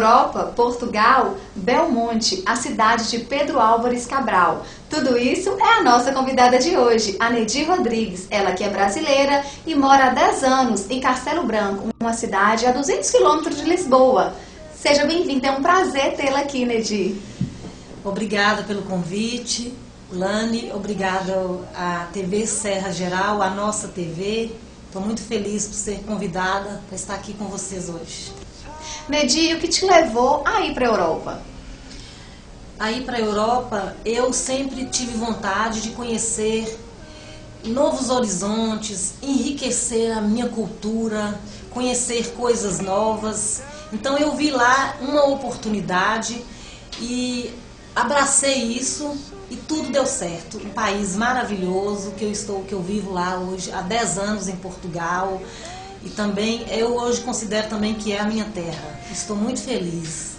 Europa, Portugal, Belmonte, a cidade de Pedro Álvares Cabral. Tudo isso é a nossa convidada de hoje, a Neidi Rodrigues. Ela que é brasileira e mora há 10 anos em Castelo Branco, uma cidade a 200 quilômetros de Lisboa. Seja bem-vinda, é um prazer tê-la aqui, Neidi. Obrigada pelo convite, Lani, obrigada à TV Serra Geral, à nossa TV. Estou muito feliz por ser convidada para estar aqui com vocês hoje. Neidi, o que te levou a ir para a Europa? A ir para a Europa, eu sempre tive vontade de conhecer novos horizontes, enriquecer a minha cultura, conhecer coisas novas. Então eu vi lá uma oportunidade e abracei isso e tudo deu certo. Um país maravilhoso que eu vivo lá hoje há 10 anos em Portugal. E também eu hoje considero também que é a minha terra. Estou muito feliz.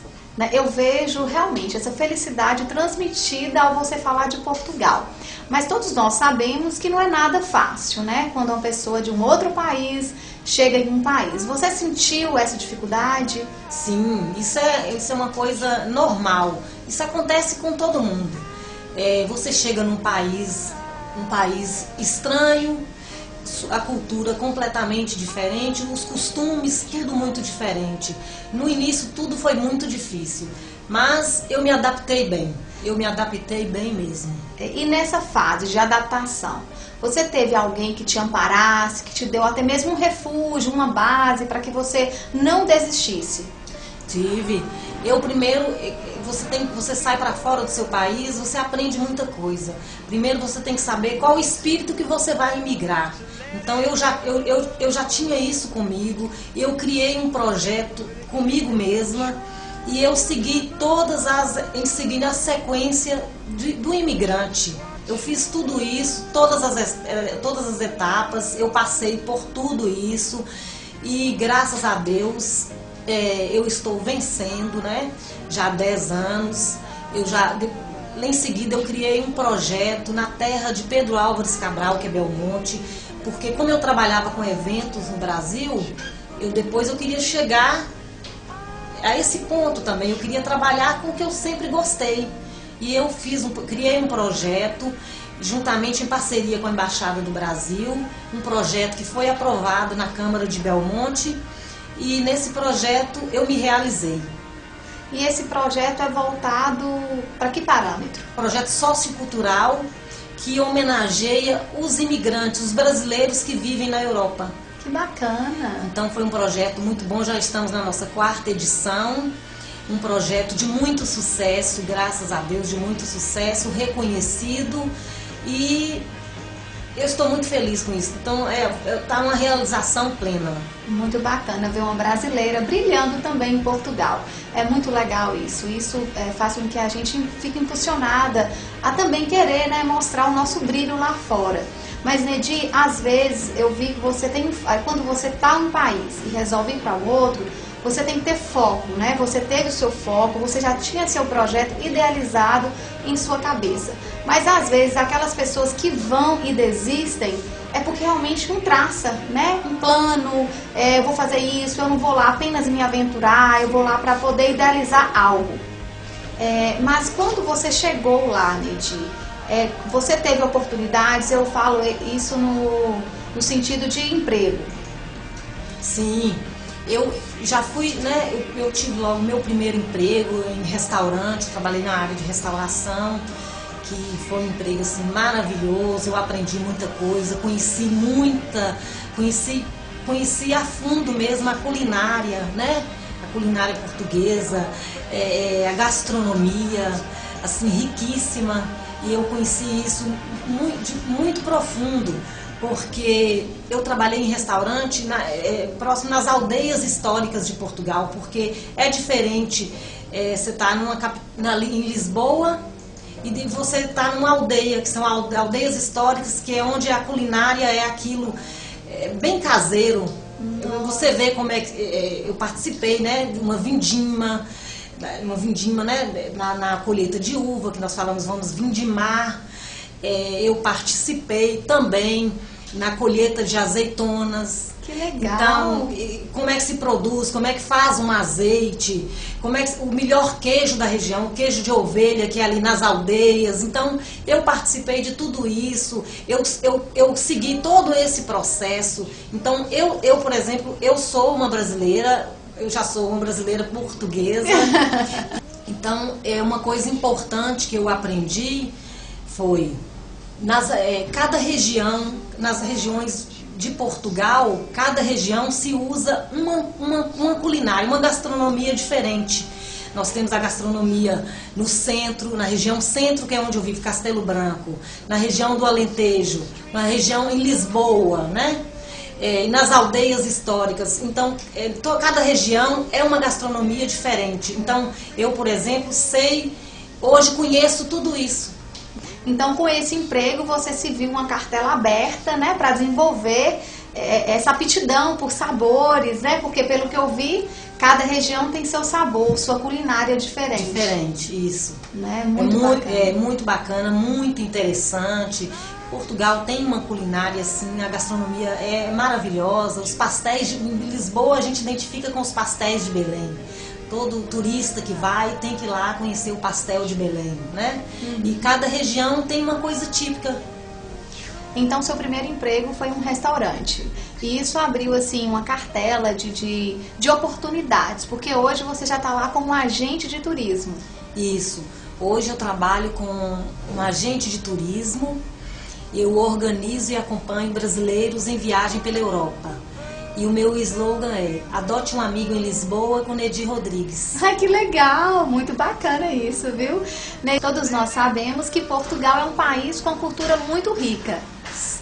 Eu vejo realmente essa felicidade transmitida ao você falar de Portugal. Mas todos nós sabemos que não é nada fácil, né? Quando uma pessoa de um outro país chega em um país. Você sentiu essa dificuldade? Sim, isso é uma coisa normal. Isso acontece com todo mundo. Você chega num país estranho, a cultura completamente diferente, os costumes, tudo muito diferente. No início tudo foi muito difícil, mas eu me adaptei bem. Eu me adaptei bem mesmo. E nessa fase de adaptação, você teve alguém que te amparasse, que te deu até mesmo um refúgio, uma base para que você não desistisse? Tive. Eu primeiro, você sai para fora do seu país, você aprende muita coisa. Primeiro você tem que saber qual o espírito que você vai emigrar. Então eu já tinha isso comigo, eu criei um projeto comigo mesma e eu segui seguindo a sequência do imigrante. Eu fiz tudo isso, todas as etapas, eu passei por tudo isso e graças a Deus eu estou vencendo, né? Já há 10 anos. Em seguida eu criei um projeto na terra de Pedro Álvares Cabral, que é Belmonte, porque como eu trabalhava com eventos no Brasil, depois eu queria chegar a esse ponto também, eu queria trabalhar com o que eu sempre gostei. E eu criei um projeto, juntamente em parceria com a Embaixada do Brasil, um projeto que foi aprovado na Câmara de Belmonte, e nesse projeto eu me realizei. E esse projeto é voltado para que parâmetro? Projeto sociocultural que homenageia os imigrantes, os brasileiros que vivem na Europa. Que bacana! Então foi um projeto muito bom, já estamos na nossa 4ª edição, um projeto de muito sucesso, graças a Deus, de muito sucesso, reconhecido, e eu estou muito feliz com isso. Então tá uma realização plena. Muito bacana ver uma brasileira brilhando também em Portugal. É muito legal isso. Isso faz com que a gente fique impulsionada a também querer, né, mostrar o nosso brilho lá fora. Mas, Neidi, às vezes eu vi que quando você está num país e resolve ir para o outro, você tem que ter foco, né? Você teve o seu foco, você já tinha seu projeto idealizado em sua cabeça. Mas às vezes aquelas pessoas que vão e desistem é porque realmente não traça, né? Um plano, eu vou fazer isso, eu não vou lá apenas me aventurar, eu vou lá para poder idealizar algo. Mas quando você chegou lá, Neidi, você teve oportunidades, eu falo isso no sentido de emprego. Sim. Eu já fui, né? Eu tive logo o meu primeiro emprego em restaurante, trabalhei na área de restauração, que foi um emprego assim maravilhoso. Eu aprendi muita coisa, conheci a fundo mesmo a culinária, né? A culinária portuguesa, a gastronomia, assim, riquíssima. E eu conheci isso muito profundo. Porque eu trabalhei em restaurante próximo nas aldeias históricas de Portugal, porque é diferente você estar em Lisboa e você estar numa aldeia, que são aldeias históricas, que é onde a culinária é aquilo bem caseiro. Você vê como é que eu participei, né, de uma vindima, né, na colheita de uva, que nós falamos, vamos vindimar. Eu participei também na colheita de azeitonas. Que legal! Então, como é que se produz, como é que faz um azeite, como é que, o melhor queijo da região, o queijo de ovelha que é ali nas aldeias. Então, eu participei de tudo isso, eu segui todo esse processo. Então, eu, por exemplo, eu sou uma brasileira, eu já sou uma brasileira portuguesa. Então, uma coisa importante que eu aprendi foi, cada região, nas regiões de Portugal, cada região se usa uma culinária, uma gastronomia diferente. Nós temos a gastronomia no centro, na região centro, que é onde eu vivo, Castelo Branco, na região do Alentejo, na região em Lisboa, né? E nas aldeias históricas. Então, cada região é uma gastronomia diferente. Então, eu, por exemplo, hoje conheço tudo isso. Então, com esse emprego, você se viu uma cartela aberta, né, para desenvolver essa aptidão por sabores, né? Porque, pelo que eu vi, cada região tem seu sabor, sua culinária diferente. Diferente, isso. Né? Muito bacana. Muito bacana, muito interessante. Portugal tem uma culinária, assim, a gastronomia é maravilhosa. Os pastéis de Lisboa a gente identifica com os pastéis de Belém. Todo turista que vai tem que ir lá conhecer o pastel de Belém, né? E cada região tem uma coisa típica. Então, seu primeiro emprego foi um restaurante. E isso abriu, assim, uma cartela de oportunidades, porque hoje você já está lá como agente de turismo. Isso. Hoje eu trabalho com um agente de turismo. Eu organizo e acompanho brasileiros em viagem pela Europa. E o meu slogan é: adote um amigo em Lisboa com Nedir Rodrigues. Ai, que legal! Muito bacana isso, viu? Todos nós sabemos que Portugal é um país com cultura muito rica.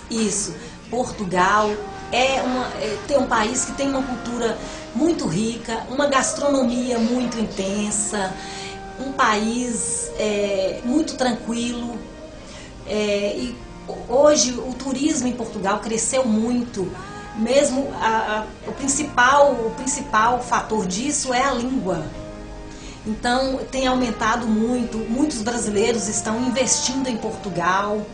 Isso. Portugal é um país que tem uma cultura muito rica, uma gastronomia muito intensa, um país muito tranquilo. E hoje o turismo em Portugal cresceu muito. Mesmo o principal fator disso é a língua. Então tem aumentado muito, muitos brasileiros estão investindo em Portugal.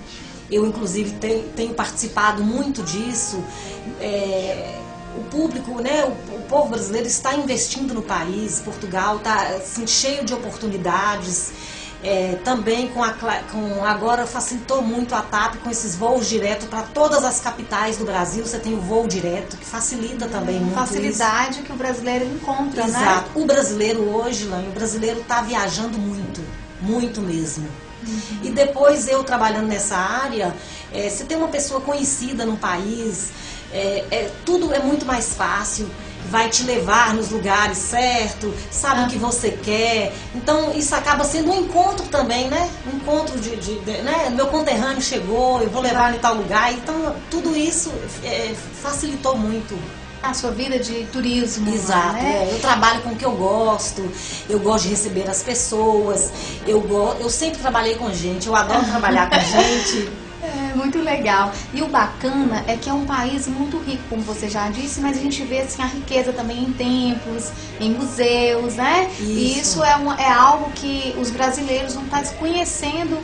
Eu inclusive tenho participado muito disso. O público, né, o povo brasileiro está investindo no país. Portugal está assim, cheio de oportunidades. Também agora facilitou muito a TAP com esses voos diretos para todas as capitais do Brasil. Você tem o voo direto, que facilita também muito. Facilidade isso. Que o brasileiro encontra, Exato. né? O brasileiro hoje, Lani, o brasileiro está viajando muito, muito mesmo. E depois eu trabalhando nessa área, você tem uma pessoa conhecida no país, tudo é muito mais fácil. Vai te levar nos lugares certos, sabe o que você quer. Então isso acaba sendo um encontro também, né? Um encontro né? Meu conterrâneo chegou, eu vou levar em tal lugar. Então tudo isso facilitou muito a sua vida de turismo. Exato, né? Eu trabalho com o que eu gosto de receber as pessoas, eu sempre trabalhei com gente, eu adoro trabalhar com gente. Muito legal. E o bacana é que é um país muito rico, como você já disse, mas a gente vê assim, a riqueza também em templos, em museus, né? Isso. E isso é algo que os brasileiros vão estar conhecendo,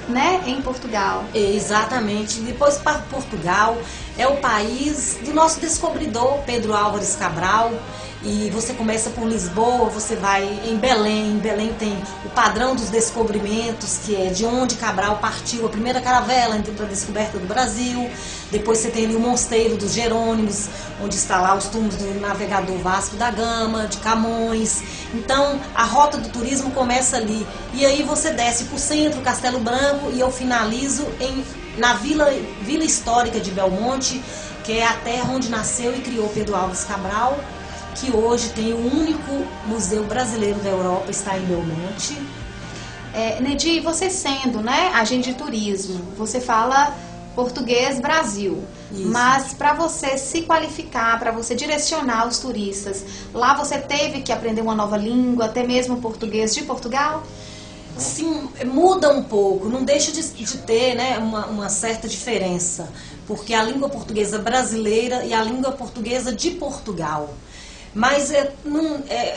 né, em Portugal. Exatamente. Depois para Portugal é o país do nosso descobridor, Pedro Álvares Cabral. E você começa por Lisboa, você vai em Belém. Em Belém tem o padrão dos descobrimentos, que é de onde Cabral partiu a primeira caravela para a descoberta do Brasil. Depois você tem ali o Mosteiro dos Jerônimos, onde está lá os túmulos do navegador Vasco da Gama, de Camões. Então a rota do turismo começa ali. E aí você desce para o centro, Castelo Branco, e eu finalizo na Vila Histórica de Belmonte, que é a terra onde nasceu e criou Pedro Álvares Cabral, que hoje tem o único museu brasileiro da Europa, está em Belmonte. Nedir, você sendo, né, agente de turismo, você fala português Brasil. Isso. Mas para você se qualificar, para você direcionar os turistas, lá você teve que aprender uma nova língua, até mesmo português de Portugal? Sim, muda um pouco, não deixa de ter, né, uma certa diferença, porque a língua portuguesa brasileira e a língua portuguesa de Portugal. Mas é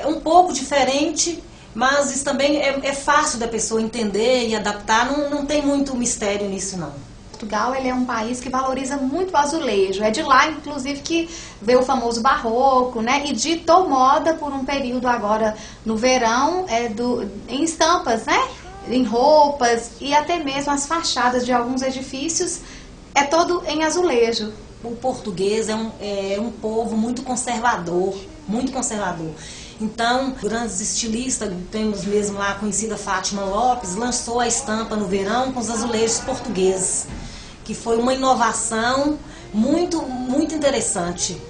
um pouco diferente, mas isso também é fácil da pessoa entender e adaptar, não tem muito mistério nisso não. Portugal, ele é um país que valoriza muito o azulejo. É de lá, inclusive, que veio o famoso barroco, né? E ditou moda por um período agora no verão, em estampas, né? Em roupas e até mesmo as fachadas de alguns edifícios, é todo em azulejo. O português é um povo muito conservador, muito conservador. Então, grandes estilistas, temos mesmo lá a conhecida Fátima Lopes, lançou a estampa no verão com os azulejos portugueses, que foi uma inovação muito, muito interessante.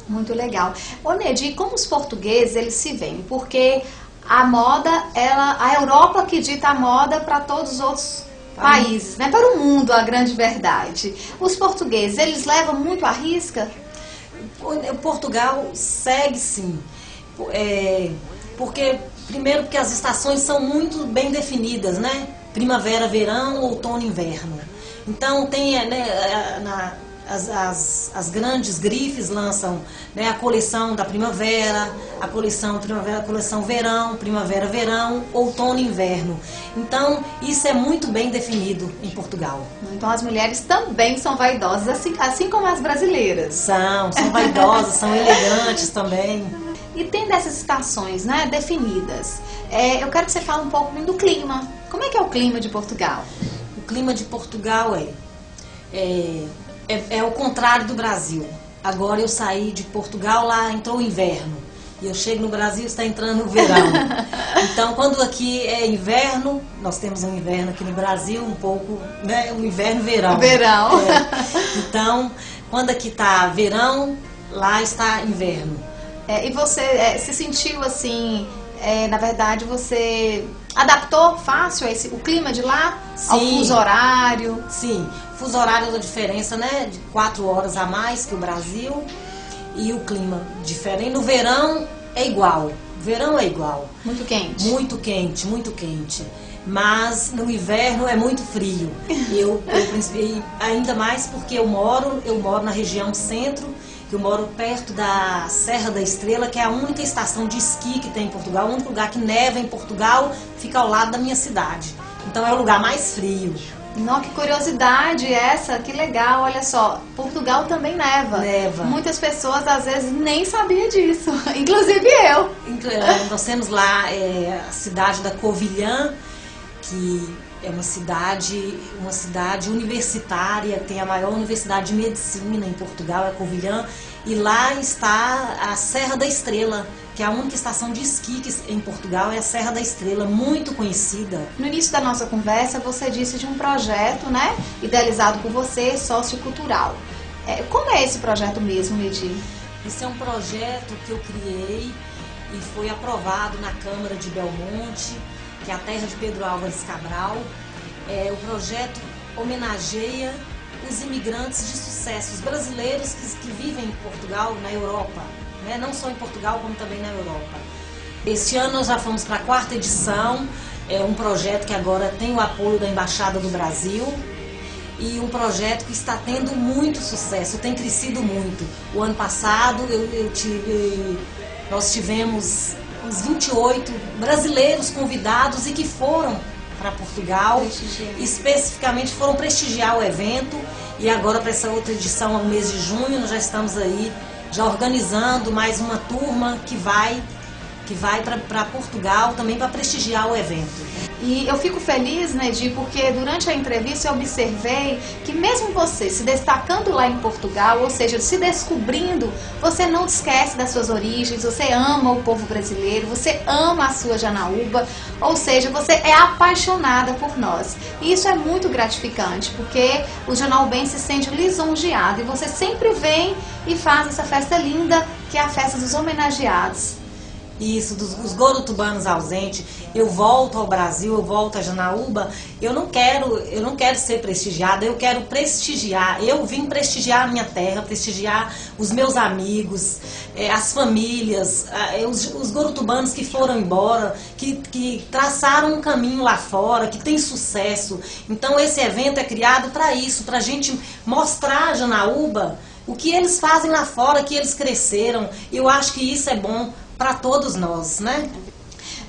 Muito legal. Ô Neide, como os portugueses, eles se veem? Porque a moda, a Europa que dita a moda para todos os outros países, né? Para o mundo, a grande verdade. Os portugueses, eles levam muito à risca? O Portugal segue sim. Primeiro porque as estações são muito bem definidas, né? Primavera, verão, outono, inverno. Então tem, né, as grandes grifes lançam, né, a coleção da primavera, a coleção primavera, a coleção verão, primavera, verão, outono, inverno. Então isso é muito bem definido em Portugal. Então as mulheres também são vaidosas, assim como as brasileiras. São vaidosas, são elegantes também. E tem dessas estações, né, definidas. Eu quero que você fale um pouco do clima. Como é que é o clima de Portugal? O clima de Portugal é o contrário do Brasil. Agora eu saí de Portugal, lá entrou o inverno. E eu chego no Brasil, está entrando o verão. Então, quando aqui é inverno, nós temos um inverno aqui no Brasil, um pouco, né, um inverno-verão. Verão. Então, quando aqui está verão, lá está inverno. E você se sentiu assim, na verdade, você adaptou fácil o clima de lá? Sim. Ao fuso horário? Sim, o fuso horário da diferença, né, de 4 horas a mais que o Brasil, e o clima diferente. No verão é igual, verão é igual. Muito quente? Muito quente, muito quente. Mas no inverno é muito frio. Ainda mais porque eu moro na região centro. Eu moro perto da Serra da Estrela, que é a única estação de esqui que tem em Portugal. O único lugar que neva em Portugal fica ao lado da minha cidade. Então é o lugar mais frio. Não, que curiosidade essa, que legal, olha só, Portugal também neva. Neva. Muitas pessoas às vezes nem sabiam disso, inclusive eu. Nós temos lá a cidade da Covilhã, que é uma cidade universitária, tem a maior universidade de medicina em Portugal, é Covilhã, e lá está a Serra da Estrela, que é a única estação de esqui em Portugal, é a Serra da Estrela, muito conhecida. No início da nossa conversa, você disse de um projeto, né, idealizado por você, sociocultural. Como é esse projeto mesmo, Neide? Esse é um projeto que eu criei e foi aprovado na Câmara de Belmonte, que é a terra de Pedro Álvares Cabral. O projeto homenageia os imigrantes de sucesso, os brasileiros que vivem em Portugal, na Europa, né? Não só em Portugal, como também na Europa. Este ano nós já fomos para a 4ª edição, é um projeto que agora tem o apoio da Embaixada do Brasil, e um projeto que está tendo muito sucesso, tem crescido muito. O ano passado nós tivemos uns 28 brasileiros convidados e que foram para Portugal, especificamente foram prestigiar o evento, e agora para essa outra edição, no mês de junho, nós já estamos aí já organizando mais uma turma que vai para Portugal também para prestigiar o evento. E eu fico feliz, Neide, porque durante a entrevista eu observei que mesmo você se destacando lá em Portugal, ou seja, se descobrindo, você não esquece das suas origens, você ama o povo brasileiro, você ama a sua Janaúba, ou seja, você é apaixonada por nós. E isso é muito gratificante, porque o janaubense se sente lisonjeado e você sempre vem e faz essa festa linda, que é a festa dos homenageados. Isso, dos gorotubanos ausentes. Eu volto ao Brasil, eu volto a Janaúba, eu não quero ser prestigiada, eu quero prestigiar. Eu vim prestigiar a minha terra, prestigiar os meus amigos, as famílias, os gorotubanos que foram embora, que traçaram um caminho lá fora, que tem sucesso. Então esse evento é criado para isso, para a gente mostrar a Janaúba o que eles fazem lá fora, que eles cresceram. Eu acho que isso é bom para todos nós, né?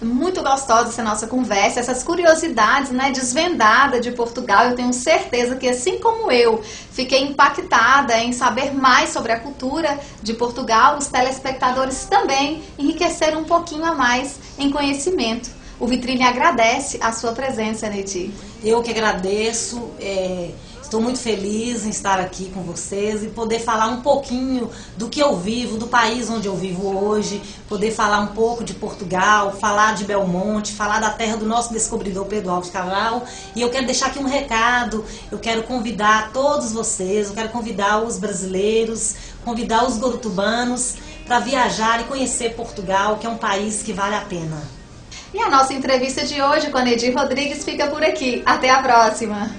Muito gostosa essa nossa conversa, essas curiosidades, né, desvendada de Portugal. Eu tenho certeza que, assim como eu, fiquei impactada em saber mais sobre a cultura de Portugal. Os telespectadores também enriqueceram um pouquinho a mais em conhecimento. O Vitrine agradece a sua presença, Neidi. Eu que agradeço, estou muito feliz em estar aqui com vocês e poder falar um pouquinho do que eu vivo, do país onde eu vivo hoje, poder falar um pouco de Portugal, falar de Belmonte, falar da terra do nosso descobridor Pedro Álvares Cabral. E eu quero deixar aqui um recado, eu quero convidar todos vocês, eu quero convidar os brasileiros, convidar os gorutubanos para viajar e conhecer Portugal, que é um país que vale a pena. E a nossa entrevista de hoje com a Neidi Rodrigues fica por aqui. Até a próxima!